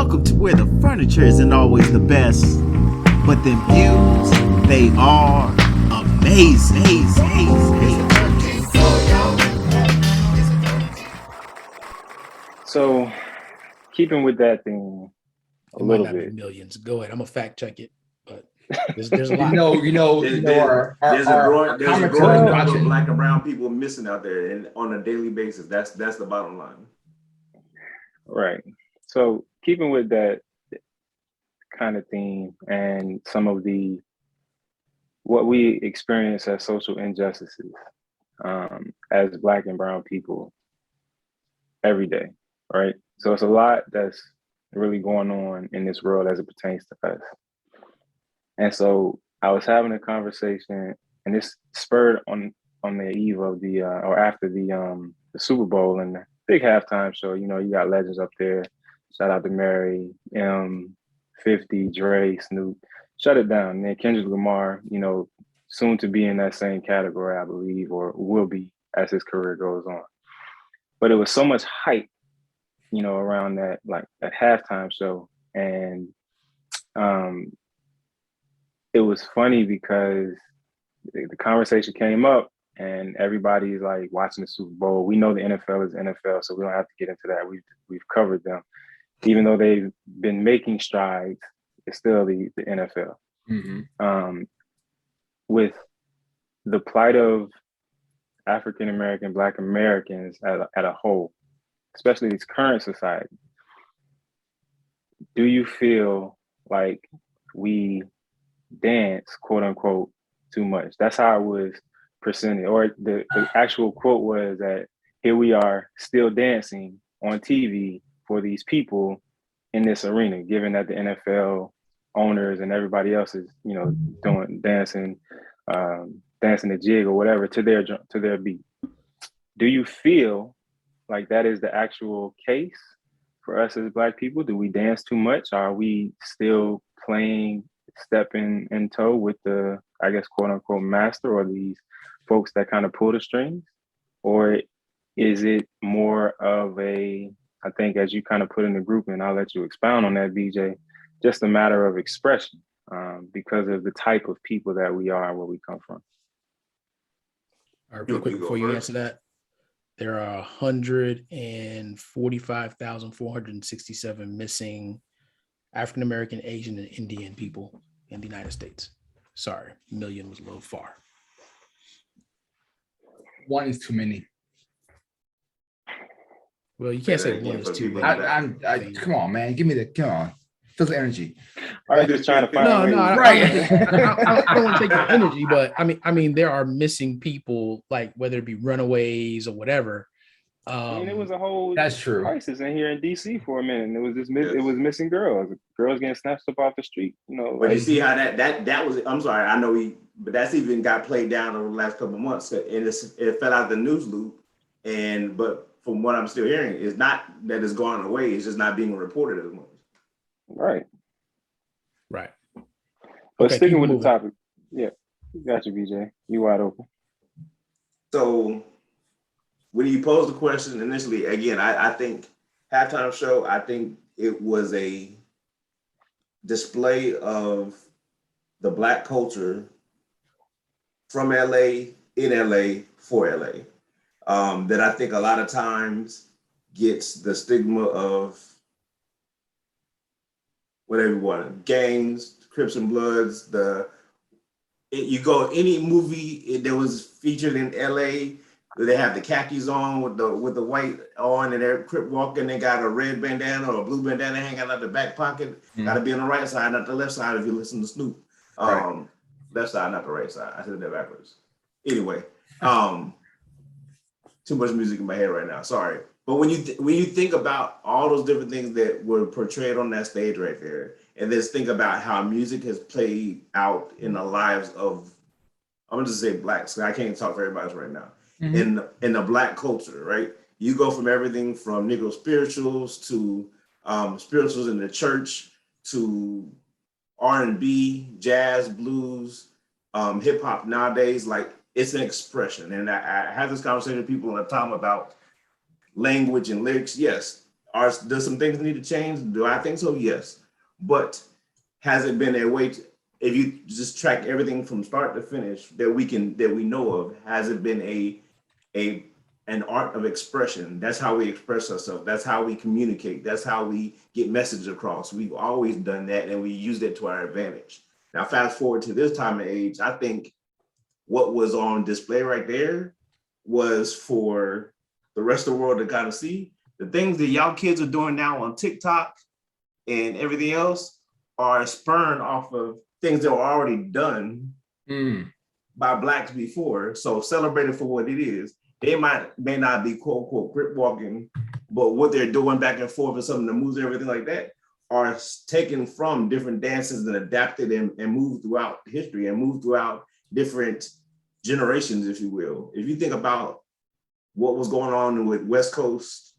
welcome to where the furniture isn't always the best, but them views, they are amazing. So, keeping with that theme a It might little not be bit. millions. Go ahead. I'm gonna fact check it, but there's a lot. There's a growing Well, number of Black and brown people missing out there, and on a daily basis. That's the bottom line. right. So, keeping with that kind of theme and some of the what we experience as social injustices as Black and brown people every day, right? So it's a lot that's really going on in this world as it pertains to us. And so I was having a conversation, and this spurred on the eve of the or after the Super Bowl and the big halftime show. You know, you got legends up there. Shout out to Mary, 50, Dre, Snoop. Shut it down. And then Kendrick Lamar, you know, soon to be in that same category, I believe, or will be as his career goes on. But it was so much hype, you know, around that halftime show, and it was funny because the conversation came up and everybody's like watching the Super Bowl. We know the NFL is NFL, so we don't have to get into that. We've covered them. Even though they've been making strides, it's still the NFL. Mm-hmm. With the plight of African American, Black Americans at a whole, especially this current society, do you feel like we dance, quote unquote, too much? That's how it was presented. Or the actual quote was that here we are still dancing on TV for these people in this arena, given that the NFL owners and everybody else is, you know, doing dancing the jig or whatever to their beat. Do you feel like that is the actual case for us as Black people? Do we dance too much? Are we still playing step in toe with the, I guess, quote unquote, master, or these folks that kind of pull the strings? Or is it more of a, I think, as you kind of put in the group, and I'll let you expound on that, BJ, just a matter of expression because of the type of people that we are and where we come from? All right, real quick before you answer that, there are 145,467 missing African American, Asian, and Indian people in the United States. Sorry, million was a little far. One is too many. Well, you can't say one is too many. Come on, man. Come on. Feel the energy. I'm just trying to find I don't want to take your energy, but I mean, there are missing people, like whether it be runaways or whatever. I mean, it was a whole true crisis in here in DC for a minute. And it was it was missing girls getting snatched up off the street. You know, but you see how that was. I'm sorry, I know but that's even got played down over the last couple of months, and it fell out of the news loop. But from what I'm still hearing, it's not that it's gone away. It's just not being reported as much. Right. But okay, sticking with the topic, yeah, got you, BJ. You wide open. So when you posed the question initially, again, I think halftime show, I think it was a display of the Black culture from LA, in LA, for LA. That I think a lot of times gets the stigma of whatever you want, gangs, Crips and Bloods. You go any movie that was featured in LA, they have the khakis on with the white on, and they're Crip walking. They got a red bandana or a blue bandana hanging out the back pocket. Mm-hmm. Got to be on the right side, not the left side. If you listen to Snoop, right. Left side, not the right side. I said that backwards. Anyway, too much music in my head right now. Sorry. But when you think about all those different things that were portrayed on that stage right there, and then think about how music has played out in the lives of, I'm gonna just say Blacks, I can't talk for everybody right now, mm-hmm. in the Black culture, right? You go from everything from Negro spirituals to spirituals in the church to R&B, jazz, blues, hip hop nowadays. Like, it's an expression, and I have this conversation with people all the time about language and lyrics. Yes, Does some things need to change? Do I think so? Yes. But has it been a way to, if you just track everything from start to finish that we know of, has it been a an art of expression? That's how we express ourselves. That's how we communicate. That's how we get messages across. We've always done that, and we use it to our advantage. Now, fast forward to this time of age, I think what was on display right there was for the rest of the world to kind of see. The things that y'all kids are doing now on TikTok and everything else are spurned off of things that were already done by Blacks before. So celebrate it for what it is. They may not be quote unquote grip walking, but what they're doing back and forth and some of the moves and everything like that are taken from different dances and adapted and moved throughout history and moved throughout different generations, if you will. If you think about what was going on with West Coast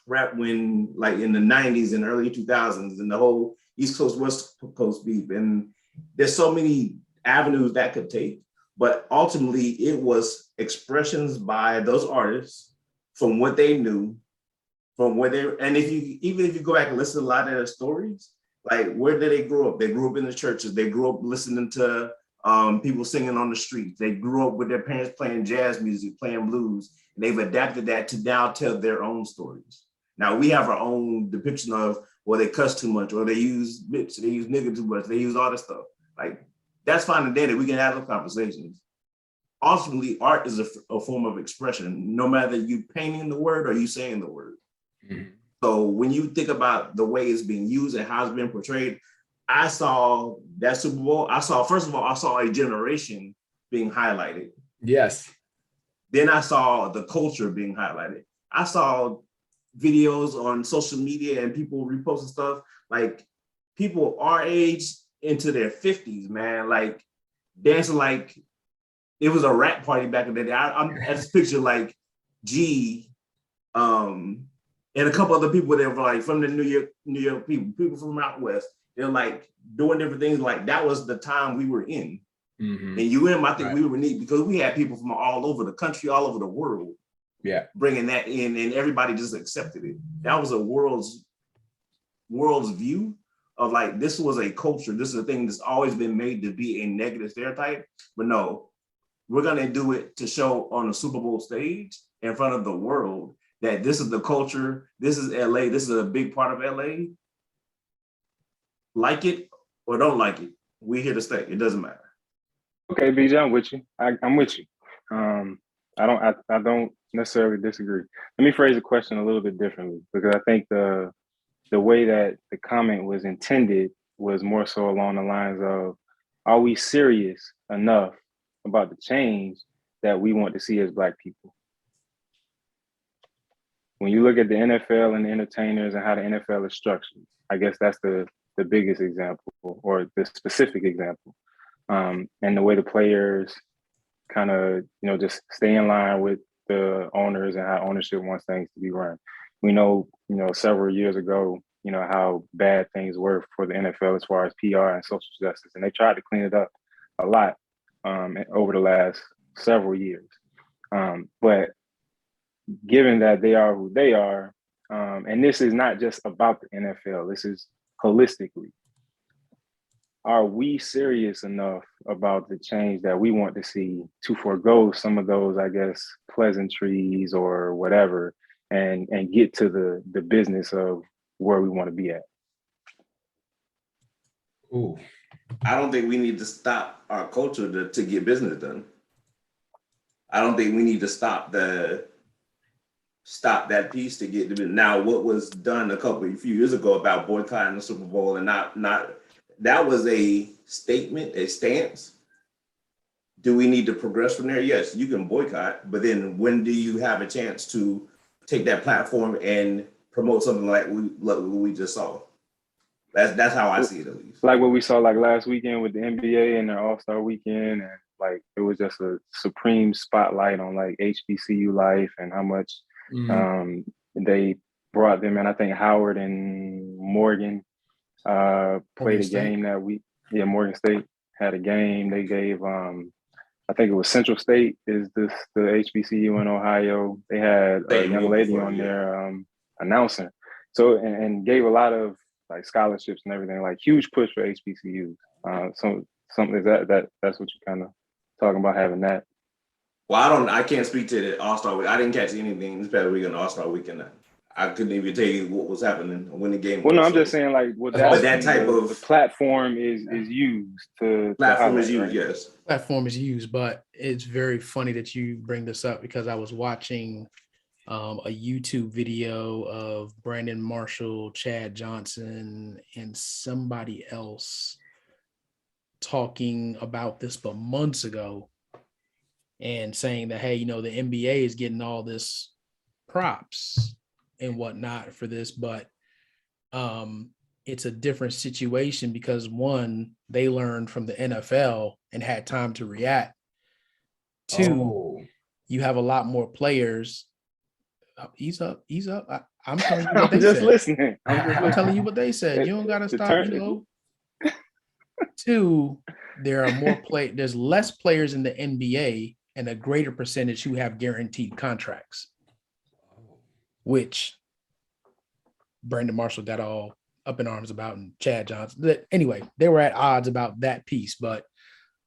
rap when, like in the 90s and early 2000s, and the whole East Coast, West Coast beef, and there's so many avenues that could take, but ultimately it was expressions by those artists from what they knew, from where they, and even if you go back and listen to a lot of their stories, like where did they grow up? They grew up in the churches. They grew up listening to people singing on the streets. They grew up with their parents playing jazz music, playing blues, and they've adapted that to now tell their own stories. Now we have our own depiction of, well, they cuss too much, or they use bitch, they use nigga too much, they use all this stuff. Like, that's fine and dandy. We can have those conversations. Ultimately, art is a form of expression, no matter you painting the word or you saying the word. So when you think about the way it's being used and how it's been portrayed, I saw that Super Bowl. First of all, I saw a generation being highlighted. Yes. Then I saw the culture being highlighted. I saw videos on social media and people reposting stuff, like people our age into their 50s, man, like dancing like it was a rap party back in the day. I just picture like G, and a couple other people that were like from the New York people from out west. They're like doing different things. Like that was the time we were in. And I think we were neat because we had people from all over the country, all over the world. Yeah, bringing that in, and everybody just accepted it. That was a world's view of like, this was a culture. This is a thing that's always been made to be a negative stereotype. But no, we're gonna do it to show on the Super Bowl stage in front of the world that this is the culture. This is LA. This is a big part of LA. Like it or don't like it, we're here to stay. It doesn't matter. Okay, BJ, I'm with you. I'm with you. I don't necessarily disagree. Let me phrase the question a little bit differently, because I think the way that the comment was intended was more so along the lines of, are we serious enough about the change that we want to see as Black people? When you look at the NFL and the entertainers and how the NFL is structured, I guess that's the biggest example, or the specific example. And the way the players kind of, just stay in line with the owners and how ownership wants things to be run. We know, several years ago, how bad things were for the NFL as far as PR and social justice, and they tried to clean it up a lot over the last several years. But given that they are who they are, and this is not just about the NFL, this is holistically, are we serious enough about the change that we want to see to forego some of those, I guess, pleasantries or whatever, and get to the business of where we want to be at? Ooh. I don't think we need to stop our culture to get business done. I don't think we need to stop that piece to get the business. Now, what was done a few years ago about boycotting the Super Bowl and not that was a statement, a stance. Do we need to progress from there? Yes, you can boycott, but then when do you have a chance to take that platform and promote something like we just saw? That's how I see it, at least. Like what we saw like last weekend with the NBA and their All-Star weekend, and like it was just a supreme spotlight on like HBCU life and how much they brought them in. I think Howard and Morgan played a game that Morgan State had a game. They gave I think it was Central State is the HBCU in Ohio. They had a young lady on there announcing, So and gave a lot of like scholarships and everything, like huge push for HBCUs. So something is that's what you're kind of talking about, having that. Well, I can't speak to the All-Star week. I didn't catch anything this past weekend, All-Star weekend. I couldn't even tell you what was happening when the game Well, was. no, I'm just saying, like, with but that type of the platform is used to platform highlight, is used, right? yes. Platform is used, but it's very funny that you bring this up because I was watching a YouTube video of Brandon Marshall, Chad Johnson, and somebody else talking about this but months ago and saying that, hey, the NBA is getting all this props and whatnot for this, but it's a different situation because one, they learned from the NFL and had time to react. Two, you have a lot more players. Ease up. I'm telling you what they just said. listening. I'm telling you what they said. You don't gotta stop. Two, there are more there's less players in the NBA and a greater percentage who have guaranteed contracts, which Brandon Marshall got all up in arms about, and Chad Johnson. Anyway, they were at odds about that piece, but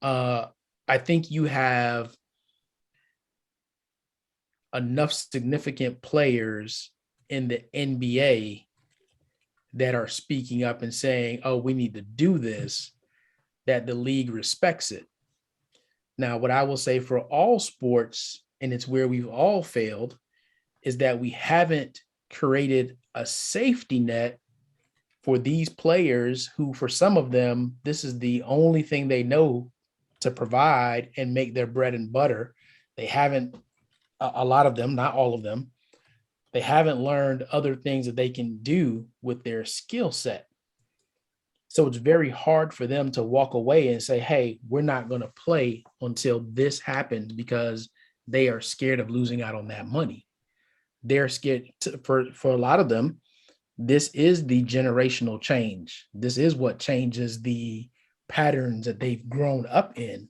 I think you have enough significant players in the NBA that are speaking up and saying, oh, we need to do this, that the league respects it. Now, what I will say for all sports, and it's where we've all failed, is that we haven't created a safety net for these players who, for some of them, this is the only thing they know to provide and make their bread and butter. They haven't, a lot of them, not all of them, they haven't learned other things that they can do with their skill set. So it's very hard for them to walk away and say, hey, we're not going to play until this happens, because they are scared of losing out on that money. They're scared for a lot of them. This is the generational change. This is what changes the patterns that they've grown up in.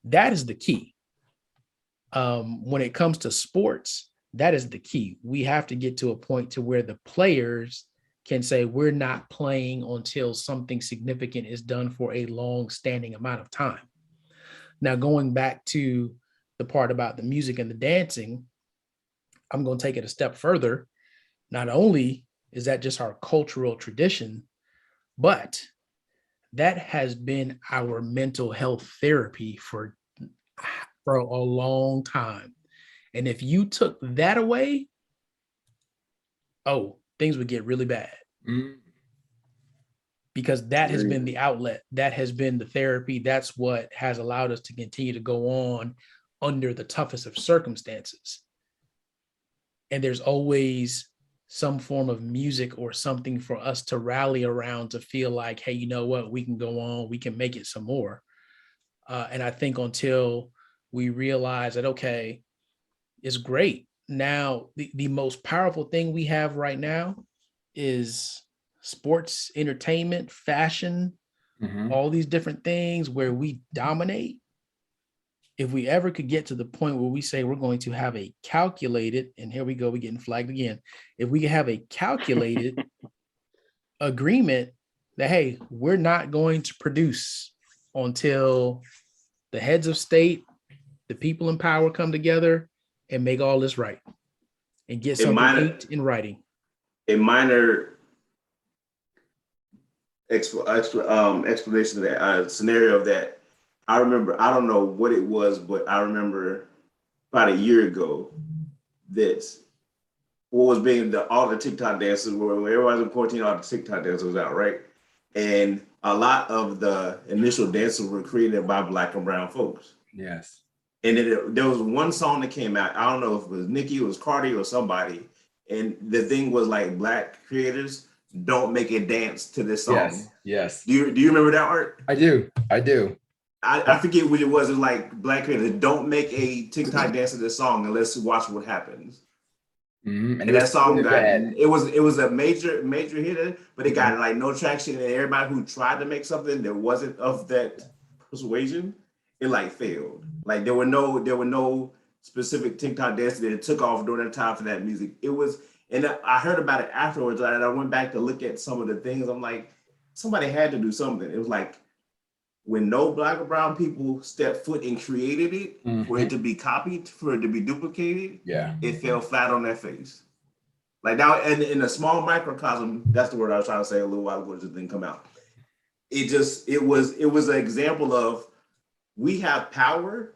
That is the key. When it comes to sports, that is the key. We have to get to a point to where the players can say, we're not playing until something significant is done for a long-standing amount of time. Now, going back to the part about the music and the dancing, I'm going to take it a step further. Not only is that just our cultural tradition, but that has been our mental health therapy for a long time. And if you took that away, things would get really bad. Because that has been the outlet. That has been the therapy. That's what has allowed us to continue to go on under the toughest of circumstances. And there's always some form of music or something for us to rally around to feel like, hey, you know what, we can go on, we can make it some more. And I think until we realize that, okay, it's great. Now, the most powerful thing we have right now is sports, entertainment, fashion, all these different things where we dominate. If we ever could get to the point where we say we're going to have a calculated, and here we go, we're getting flagged again. If we could have a calculated agreement that, hey, we're not going to produce until the heads of state, the people in power come together and make all this right and get something in writing. A minor explanation of that scenario of that. I remember, I don't know what it was, but I remember about a year ago that what was being all the TikTok dances were, when everybody was in quarantine, all the TikTok dances was out, right? And a lot of the initial dances were created by Black and brown folks. Yes. And then there was one song that came out. I don't know if it was Nicki, it was Cardi, or somebody. And the thing was like, Black creators don't make a dance to this song. Yes. Do you remember that, Art? I do. I forget what it was. It was like, Black creators don't make a TikTok dance to this song unless you watch what happens. And that song got it was a major hit, but it got like no traction. And everybody who tried to make something that wasn't of that persuasion, it like failed. Like there were no specific TikTok dances that took off during that time for that music. It was And I heard about it afterwards, and I went back to look at some of the things. I'm like, somebody had to do something. It was like when no Black or brown people stepped foot and created it for it to be copied, for it to be duplicated, it fell flat on their face. Like now, and in a small microcosm, that's the word I was trying to say a little while ago, it just didn't come out. It was an example of, we have power.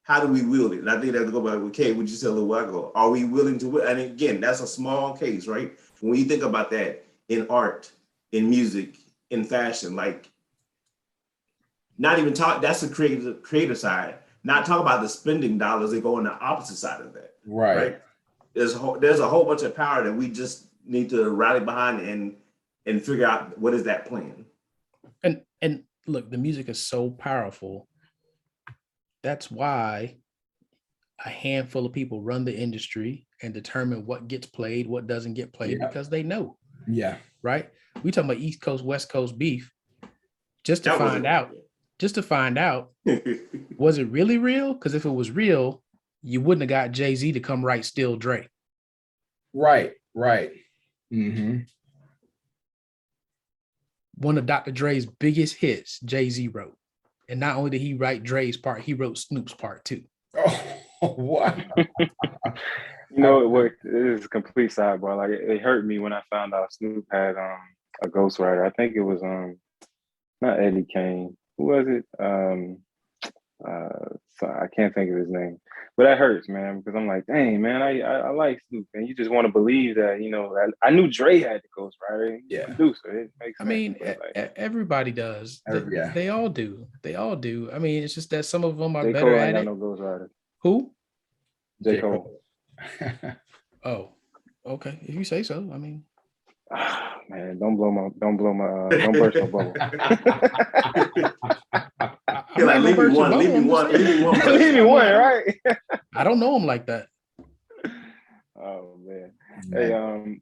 How do we wield it? And I think that's go back with Kay, what you said a little while ago. Are we willing to? And again, that's a small case, right? When you think about that in art, in music, in fashion, like not even talk. That's the creator side. Not talk about the spending dollars that go on the opposite side of that. Right. There's a whole bunch of power that we just need to rally behind and figure out what is that plan. And look, the music is so powerful. That's why a handful of people run the industry and determine what gets played, what doesn't get played, because they know. Yeah. Right. We talking about East Coast, West Coast beef, just to find out, was it really real? Because if it was real, you wouldn't have got Jay-Z to come write Still Dre. Right. Mm-hmm. One of Dr. Dre's biggest hits, Jay-Z wrote. And not only did he write Dre's part, he wrote Snoop's part too. Oh, wow. You know what? It is a complete sidebar. Like it hurt me when I found out Snoop had a ghostwriter. I think it was not Eddie Kane. Who was it? So I can't think of his name. But that hurts, man, because I'm like, dang, man, I like Snoop, and you just want to believe that, you know, I knew Dre had the ghostwriter, producer. It makes sense. I mean, everybody does. They all do. They all do. I mean, it's just that some of them are better at it. No ghostwriter. Who? J. Cole. Oh, okay. If you say so, I mean. Man, don't burst my bubble. Like, leave me one, right? I don't know him like that. Oh man. Hey,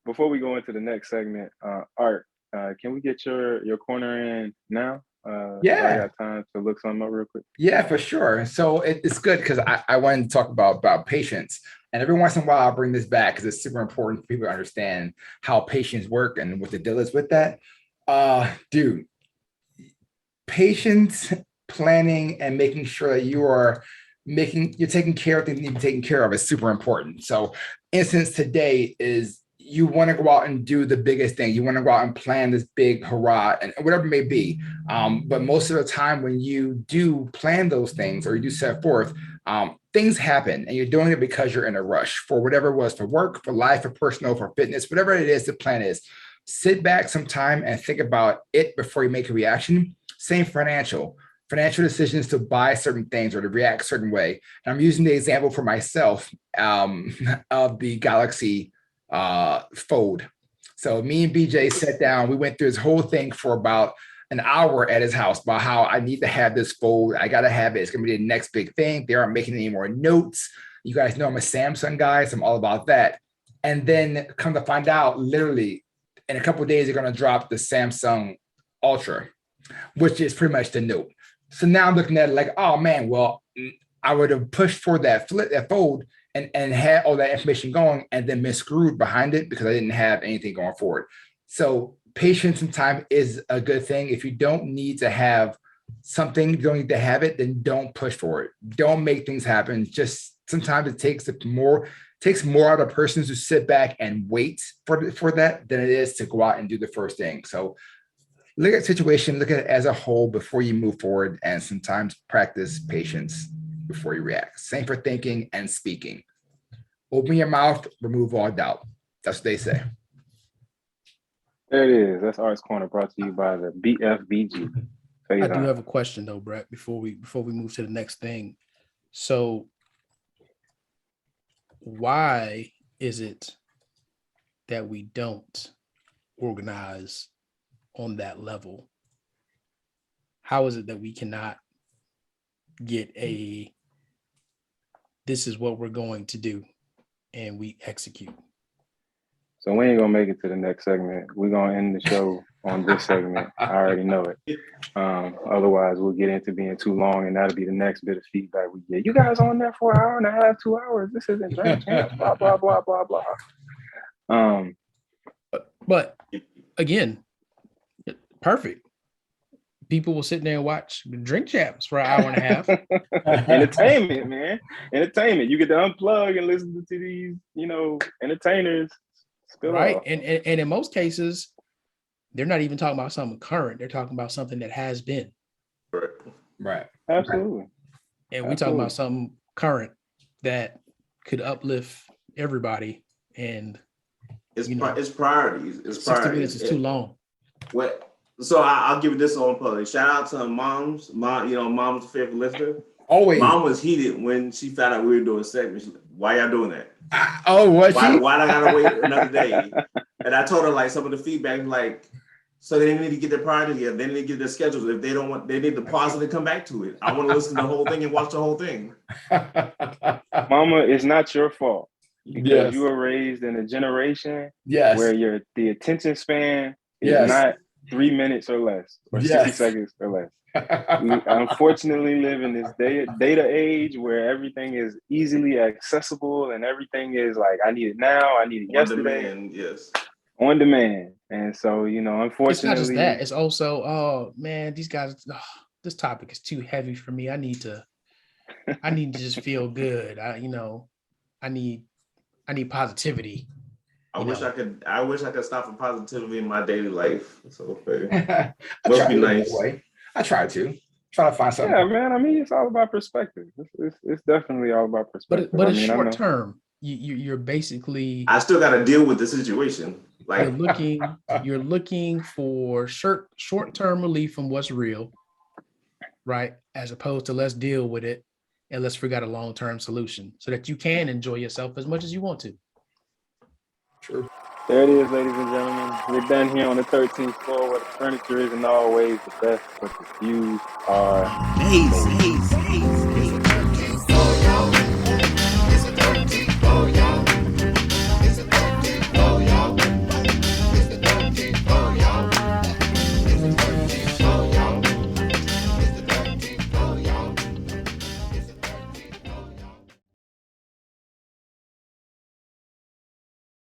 before we go into the next segment, Art, can we get your corner in now? I got time to look something up real quick. Yeah, for sure. So it's good because I wanted to talk about patience. And every once in a while, I'll bring this back because it's super important for people to understand how patience work and what the deal is with that. Dude, patience, planning, and making sure that you're taking care of things that need to be taken care of is super important. So instance today is you want to go out and do the biggest thing. You want to go out and plan this big hurrah and whatever it may be. But most of the time when you do plan those things or you do set forth, things happen and you're doing it because you're in a rush for whatever it was, for work, for life, for personal, for fitness, whatever it is the plan is. Sit back some time and think about it before you make a reaction. Same financial decisions to buy certain things or to react a certain way. And I'm using the example for myself of the Galaxy Fold. So me and BJ sat down, we went through this whole thing for about an hour at his house about how I need to have this fold. I got to have it. It's going to be the next big thing. They aren't making any more notes. You guys know I'm a Samsung guy, so I'm all about that. And then come to find out, literally in a couple of days, they're going to drop the Samsung Ultra, which is pretty much the Note. So now I'm looking at it like, oh man, well, I would have pushed for that fold and had all that information going and then been screwed behind it because I didn't have anything going forward. So patience and time is a good thing. If you don't need to have something, you don't need to have it, then don't push for it. Don't make things happen. Just sometimes it takes more out of persons to sit back and wait for that than it is to go out and do the first thing. So look at the situation, look at it as a whole before you move forward, and sometimes practice patience before you react. Same for thinking and speaking. Open your mouth, remove all doubt. That's what they say. There it is. That's Art's Corner, brought to you by the BFBG. I do have a question though, Brett, before we move to the next thing. So why is it that we don't organize on that level? How is it that we cannot get this is what we're going to do and we execute? So we ain't gonna make it to the next segment. We're gonna end the show on this segment. I already know it. Otherwise, we'll get into being too long, and that'll be the next bit of feedback we get. You guys on there for an hour and a half, 2 hours. This isn't Drink Champs, blah, blah, blah, blah, blah. But again, perfect. People will sit there and watch Drink Champs for an hour and a half. Entertainment, man. Entertainment. You get to unplug and listen to these, entertainers. Spill Right. off. And in most cases, they're not even talking about something current. They're talking about something that has been. Right. Absolutely. And we talking about something current that could uplift everybody. And It's priorities. It's 60 priorities. minutes is too long. So I'll give it this on public. Shout out to Mom's favorite lifter. Always. Mom was heated when she found out we were doing segments. She's like, why y'all doing that? Oh, what? Why I gotta wait another day? And I told her like some of the feedback, like, so they need to get their priorities together. They need to get their schedules. If they don't want, they need to pause it and come back to it. I want to listen to the whole thing and watch the whole thing. Mama, it's not your fault. Because Yes. you were raised in a generation Yes. where the attention span is Yes. not 3 minutes or less, or 60 Yes. seconds or less. We unfortunately live in this data age where everything is easily accessible and everything is like, I need it now, I need it yesterday. On demand, yes. On demand. And so, unfortunately. It's not just that. It's also, oh man, these guys, this topic is too heavy for me. I need to just feel good. I need positivity. I wish I could stop for positivity in my daily life. So I must try be to nice. that way. I try to find something. Yeah, man. I mean, it's all about perspective. It's definitely all about perspective. But it's short term. You're basically I still got to deal with the situation. Like you're looking for short-term relief from what's real, right? As opposed to let's deal with it and let's figure out a long-term solution so that you can enjoy yourself as much as you want to. True. There it is, ladies and gentlemen. We're done here on the 13th floor where the furniture isn't always the best, but the views are Amazing.